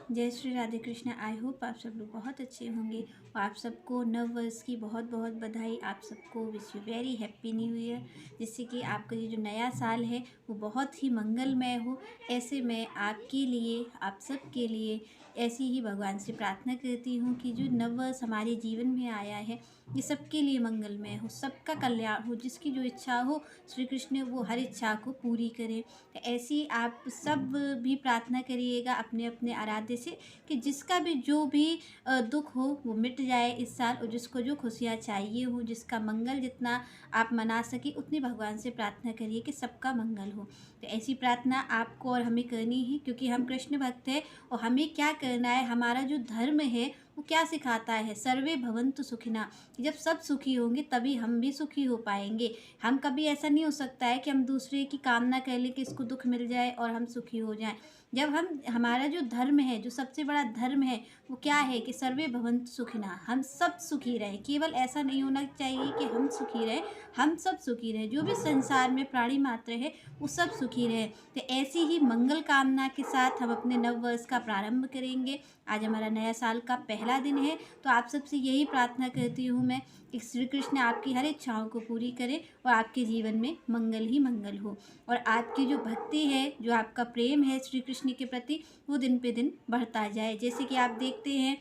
जय Shri Radhe Krishna. I hope आप सब लोग बहुत अच्छे होंगे और आप सबको नव वर्ष की बहुत बहुत बधाई। आप सबको wish you very happy new year, जिससे कि आपका ये जो नया साल है वो बहुत ही मंगलमय हो। ऐसे मैं आपके लिए, आप सब के लिए ऐसी ही भगवान से प्रार्थना करती हूँ कि जो नव वर्ष हमारे जीवन में आया है ये सबके लिए मंगलमय हो, सबका कल्याण हो। जिसकी जो इच्छा हो श्री कृष्ण वो हर इच्छा को पूरी करें। तो ऐसी आप सब भी प्रार्थना करिएगा अपने अपने आराध्य से कि जिसका भी जो भी दुख हो वो मिट जाए इस साल, और जिसको जो खुशियाँ चाहिए हो, जिसका मंगल जितना आप मना सके उतनी भगवान से प्रार्थना करिए कि सबका मंगल हो। तो ऐसी प्रार्थना आपको और हमें करनी है, क्योंकि हम कृष्ण भक्त हैं और हमें क्या करना है, हमारा जो धर्म है वो क्या सिखाता है, सर्वे भवन्तु सुखिना। जब सब सुखी होंगे तभी हम भी सुखी हो पाएंगे। हम कभी ऐसा नहीं हो सकता है कि हम दूसरे की कामना कर लें कि इसको दुख मिल जाए और हम सुखी हो जाएं। जब हम, हमारा जो धर्म है, जो सबसे बड़ा धर्म है वो क्या है कि सर्वे भवन्तु सुखिना, हम सब सुखी रहें। केवल ऐसा नहीं होना चाहिए कि हम सुखी रहें, हम सब सुखी रहें। जो भी संसार में प्राणी मात्र है वो सब सुखी रहे। तो ऐसी ही मंगल कामना के साथ हम अपने नव वर्ष का प्रारंभ करेंगे। आज हमारा नया साल का पहला दिन है, तो आप सबसे यही प्रार्थना करती हूँ मैं कि श्री कृष्ण आपकी हर इच्छाओं को पूरी करें और आपके जीवन में मंगल ही मंगल हो। और आपकी जो भक्ति है, जो आपका प्रेम है श्री कृष्ण के प्रति, वो दिन पे दिन बढ़ता जाए। जैसे कि आप देखते हैं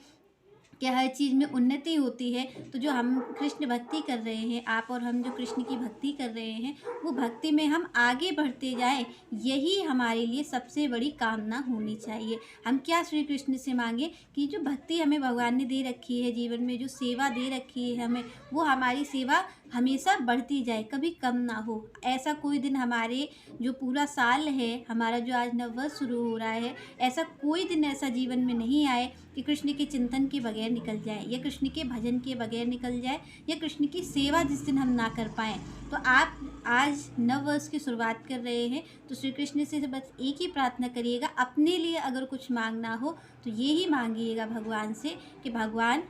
कि हर चीज़ में उन्नति होती है, तो जो हम कृष्ण भक्ति कर रहे हैं, आप और हम जो कृष्ण की भक्ति कर रहे हैं, वो भक्ति में हम आगे बढ़ते जाएं, यही हमारे लिए सबसे बड़ी कामना होनी चाहिए। हम क्या श्री कृष्ण से मांगे कि जो भक्ति हमें भगवान ने दे रखी है, जीवन में जो सेवा दे रखी है हमें, वो हमारी सेवा हमेशा बढ़ती जाए, कभी कम ना हो। ऐसा कोई दिन हमारे जो पूरा साल है, हमारा जो आज नववर्ष शुरू हो रहा है, ऐसा कोई दिन ऐसा जीवन में नहीं आए कि कृष्ण के चिंतन के बगैर निकल जाए, या कृष्ण के भजन के बगैर निकल जाए, या कृष्ण की सेवा जिस दिन हम ना कर पाएँ। तो आप आज नव वर्ष की शुरुआत कर रहे हैं, तो श्री कृष्ण से बस एक ही प्रार्थना करिएगा। अपने लिए अगर कुछ मांगना हो तो ये ही मांगिएगा भगवान से कि भगवान,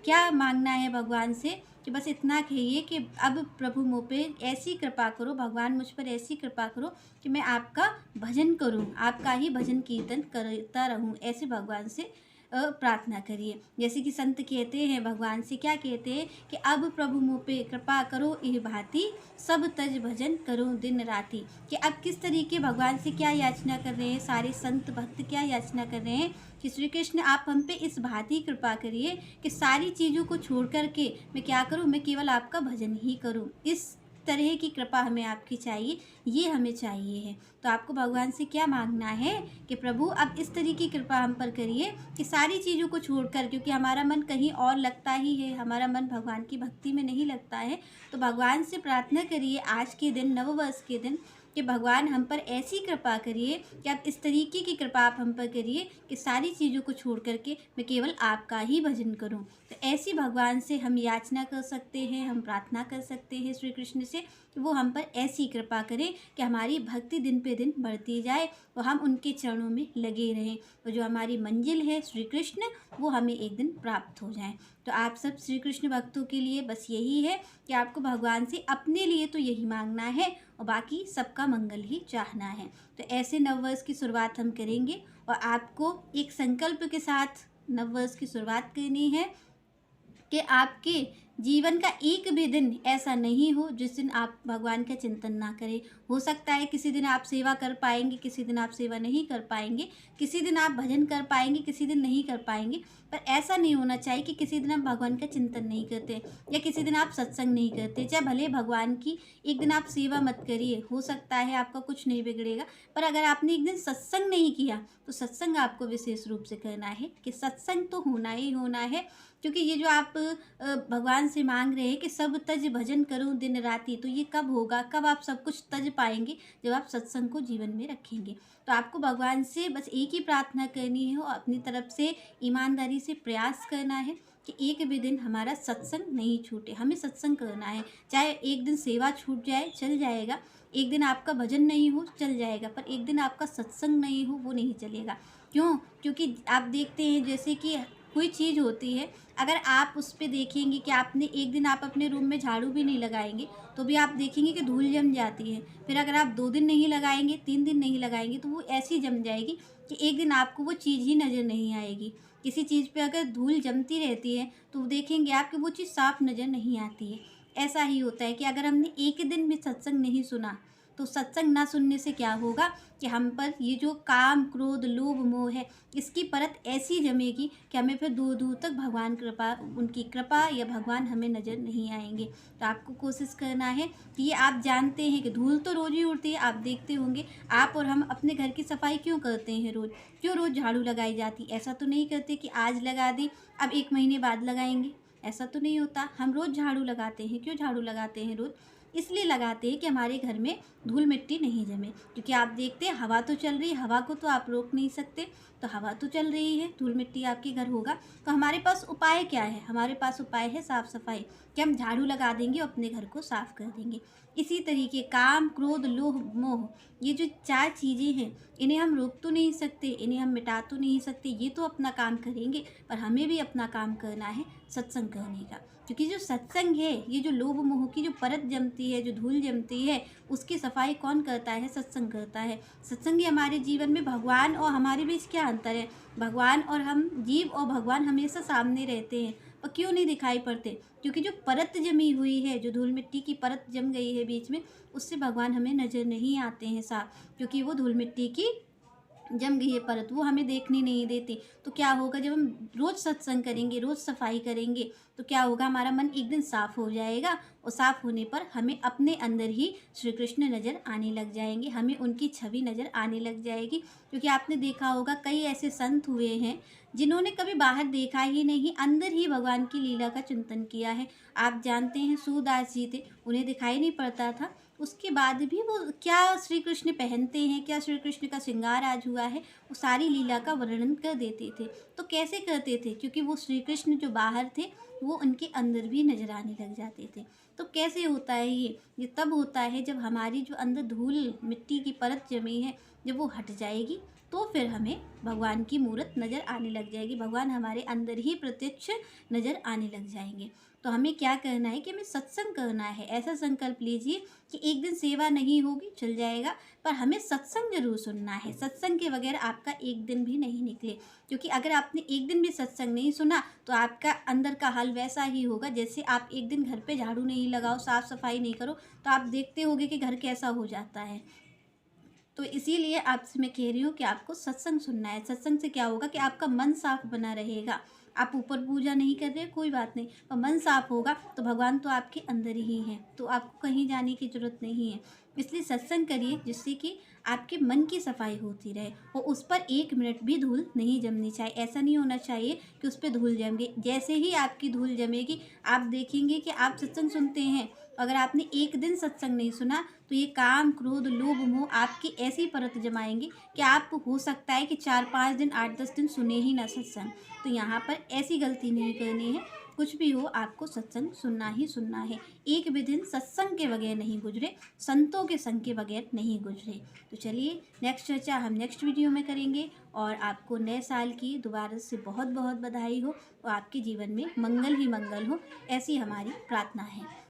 क्या मांगना है भगवान से कि बस इतना कहिए कि अब प्रभु मुझ पे ऐसी कृपा करो, भगवान मुझ पर ऐसी कृपा करो कि मैं आपका भजन करूं, आपका ही भजन कीर्तन करता रहूं। ऐसे भगवान से प्रार्थना करिए। जैसे कि संत कहते हैं, भगवान से क्या कहते हैं कि अब प्रभु मुँह पे कृपा करो इह भांति, सब तज भजन करो दिन राति। कि अब किस तरीके भगवान से क्या याचना कर रहे हैं, सारे संत भक्त क्या याचना कर रहे हैं कि श्री कृष्ण आप हम पे इस भांति कृपा करिए कि सारी चीज़ों को छोड़ कर के मैं क्या करूं, मैं केवल आपका भजन ही करूं। इस तरह की कृपा हमें आपकी चाहिए, ये हमें चाहिए है। तो आपको भगवान से क्या मांगना है कि प्रभु अब इस तरह की कृपा हम पर करिए कि सारी चीज़ों को छोड़कर, क्योंकि हमारा मन कहीं और लगता ही है, हमारा मन भगवान की भक्ति में नहीं लगता है। तो भगवान से प्रार्थना करिए आज के दिन, नववर्ष के दिन, कि भगवान हम पर ऐसी कृपा करिए कि आप इस तरीके की कृपा आप हम पर करिए कि सारी चीज़ों को छोड़ करके मैं केवल आपका ही भजन करूं। तो ऐसी भगवान से हम याचना कर सकते हैं, हम प्रार्थना कर सकते हैं श्री कृष्ण से कि वो हम पर ऐसी कृपा करें कि हमारी भक्ति दिन पे दिन बढ़ती जाए और हम उनके चरणों में लगे रहें, और जो हमारी मंजिल है श्री कृष्ण, वो हमें एक दिन प्राप्त हो जाए। तो आप सब श्री कृष्ण भक्तों के लिए बस यही है कि आपको भगवान से अपने लिए तो यही मांगना है और बाकी सबका मंगल ही चाहना है। तो ऐसे नववर्ष की शुरुआत हम करेंगे और आपको एक संकल्प के साथ नववर्ष की शुरुआत करनी है कि आपके जीवन का एक भी दिन ऐसा नहीं हो जिस दिन आप भगवान का चिंतन ना करें। हो सकता है किसी दिन आप सेवा कर पाएंगे, किसी दिन आप सेवा नहीं कर पाएंगे, किसी दिन आप भजन कर पाएंगे, किसी दिन नहीं कर पाएंगे, पर ऐसा नहीं होना चाहिए कि किसी दिन आप भगवान का चिंतन नहीं करते या किसी दिन आप सत्संग नहीं करते। चाहे भले भगवान की एक दिन आप सेवा मत करिए, हो सकता है आपका कुछ नहीं बिगड़ेगा, पर अगर आपने एक दिन सत्संग नहीं किया तो सत्संग आपको विशेष रूप से करना है कि सत्संग तो होना ही होना है। क्योंकि ये जो आप भगवान से मांग रहे हैं कि सब तज भजन करूं दिन राति, तो ये कब होगा, कब आप सब कुछ तज पाएंगे, जब आप सत्संग को जीवन में रखेंगे। तो आपको भगवान से बस एक ही प्रार्थना करनी है और अपनी तरफ से ईमानदारी से प्रयास करना है कि एक भी दिन हमारा सत्संग नहीं छूटे। हमें सत्संग करना है, चाहे एक दिन सेवा छूट जाए चल जाएगा, एक दिन आपका भजन नहीं हो चल जाएगा, पर एक दिन आपका सत्संग नहीं हो वो नहीं चलेगा। क्यों? क्योंकि आप देखते हैं जैसे कि कोई चीज़ होती है, अगर आप उस पे देखेंगे कि आपने एक दिन आप अपने रूम में झाड़ू भी नहीं लगाएँगे, तो भी आप देखेंगे कि धूल जम जाती है। फिर अगर आप 2 दिन नहीं लगाएँगे, 3 दिन नहीं लगाएँगे, तो वो ऐसी जम जाएगी कि एक दिन आपको वो चीज़ ही नज़र नहीं आएगी। किसी चीज़ पे अगर धूल जमती रहती है, तो देखेंगे आप कि वो चीज़ साफ नज़र नहीं आती है। ऐसा ही होता है कि अगर हमने एक दिन भी सत्संग नहीं सुना, तो सत्संग ना सुनने से क्या होगा कि हम पर ये जो काम, क्रोध, लोभ, मोह है, इसकी परत ऐसी जमेगी कि हमें फिर दूर-दूर तक भगवान कृपा उनकी कृपा या भगवान हमें नज़र नहीं आएँगे। तो आपको कोशिश करना है कि ये आप जानते हैं कि धूल तो रोज़ ही उड़ती है, आप देखते होंगे। आप और हम अपने घर की सफाई क्यों करते हैं रोज़? क्यों रोज़ झाड़ू लगाई जाती? ऐसा तो नहीं करते कि आज लगा दी, अब 1 महीने बाद लगाएँगे। ऐसा तो नहीं होता। हम रोज़ झाड़ू लगाते हैं। क्यों झाड़ू लगाते हैं रोज़? इसलिए लगाते हैं कि हमारे घर में धूल मिट्टी नहीं जमे। क्योंकि आप देखते हैं हवा तो चल रही है, हवा को तो आप रोक नहीं सकते, तो हवा तो चल रही है, धूल मिट्टी आपके घर होगा। तो हमारे पास उपाय क्या है? हमारे पास उपाय है साफ-सफाई, कि हम झाड़ू लगा देंगे और अपने घर को साफ कर देंगे। इसी तरीके काम, क्रोध, लोभ, मोह, ये जो 4 चीज़ें हैं, इन्हें हम रोक तो नहीं सकते, इन्हें हम मिटा तो नहीं सकते, ये तो अपना काम करेंगे, पर हमें भी अपना काम करना है सत्संग करने का। क्योंकि जो सत्संग है, ये जो लोभ मोह की जो परत जमती है, जो धूल जमती है, उसकी सफाई कौन करता है? सत्संग करता है। सत्संग ही हमारे जीवन में भगवान और हमारे बीच क्या अंतर है? भगवान और हम, जीव और भगवान हमेशा सामने रहते हैं, और क्यों नहीं दिखाई पड़ते? क्योंकि जो परत जमी हुई है, जो धूल मिट्टी की परत जम गई है बीच में, उससे भगवान हमें नज़र नहीं आते हैं साफ, क्योंकि वो धूल मिट्टी की जम गई है परत, वो हमें देखने नहीं देती। तो क्या होगा, जब हम रोज़ सत्संग करेंगे, रोज़ सफाई करेंगे, तो क्या होगा, हमारा मन एक दिन साफ़ हो जाएगा, और साफ़ होने पर हमें अपने अंदर ही श्री कृष्ण नज़र आने लग जाएंगे, हमें उनकी छवि नज़र आने लग जाएगी। क्योंकि आपने देखा होगा कई ऐसे संत हुए हैं जिन्होंने कभी बाहर देखा ही नहीं, अंदर ही भगवान की लीला का चिंतन किया है। आप जानते हैं सूरदास जी थे, उन्हें दिखाई नहीं पड़ता था, उसके बाद भी वो क्या श्री कृष्ण पहनते हैं, क्या श्री कृष्ण का श्रृंगार आज हुआ है, वो सारी लीला का वर्णन कर देते थे। तो कैसे करते थे? क्योंकि वो श्री कृष्ण जो बाहर थे, वो उनके अंदर भी नजर आने लग जाते थे। तो कैसे होता है ये तब होता है जब हमारी जो अंदर धूल मिट्टी की परत जमी है, जब वो हट जाएगी, तो फिर हमें भगवान की मूरत नज़र आने लग जाएगी, भगवान हमारे अंदर ही प्रत्यक्ष नज़र आने लग जाएंगे। तो हमें क्या करना है कि हमें सत्संग करना है। ऐसा संकल्प लीजिए कि एक दिन सेवा नहीं होगी, चल जाएगा, पर हमें सत्संग ज़रूर सुनना है। सत्संग के बगैर आपका एक दिन भी नहीं निकले, क्योंकि अगर आपने एक दिन भी सत्संग नहीं सुना, तो आपका अंदर का हाल वैसा ही होगा जैसे आप एक दिन घर पे झाड़ू नहीं लगाओ, साफ़ सफाई नहीं करो, तो आप देखते होगे कि घर कैसा हो जाता है। तो इसीलिए आपसे मैं कह रही हूँ कि आपको सत्संग सुनना है। सत्संग से क्या होगा कि आपका मन साफ बना रहेगा। आप ऊपर पूजा नहीं कर रहे, कोई बात नहीं, पर मन साफ होगा तो भगवान तो आपके अंदर ही हैं, तो आपको कहीं जाने की ज़रूरत नहीं है। इसलिए सत्संग करिए, जिससे कि आपके मन की सफाई होती रहे, और उस पर 1 मिनट भी धूल नहीं जमनी चाहिए। ऐसा नहीं होना चाहिए कि उस पर धूल जम गई। जैसे ही आपकी धूल जमेगी, आप देखेंगे कि आप सत्संग सुनते हैं, अगर आपने एक दिन सत्संग नहीं सुना, तो ये काम, क्रोध, लोभ, मोह आपकी ऐसी परत जमाएंगे कि आप, हो सकता है कि 4-5 दिन, 8-10 दिन सुने ही ना सत्संग। तो यहाँ पर ऐसी गलती नहीं करनी है। कुछ भी हो, आपको सत्संग सुनना ही सुनना है। एक भी दिन सत्संग के बगैर नहीं गुजरे, संतों के संग के बगैर नहीं गुजरे। तो चलिए, नेक्स्ट चर्चा हम नेक्स्ट वीडियो में करेंगे, और आपको नए साल की दोबारा से बहुत बहुत बधाई हो, और आपके जीवन में मंगल ही मंगल हो, ऐसी हमारी प्रार्थना है।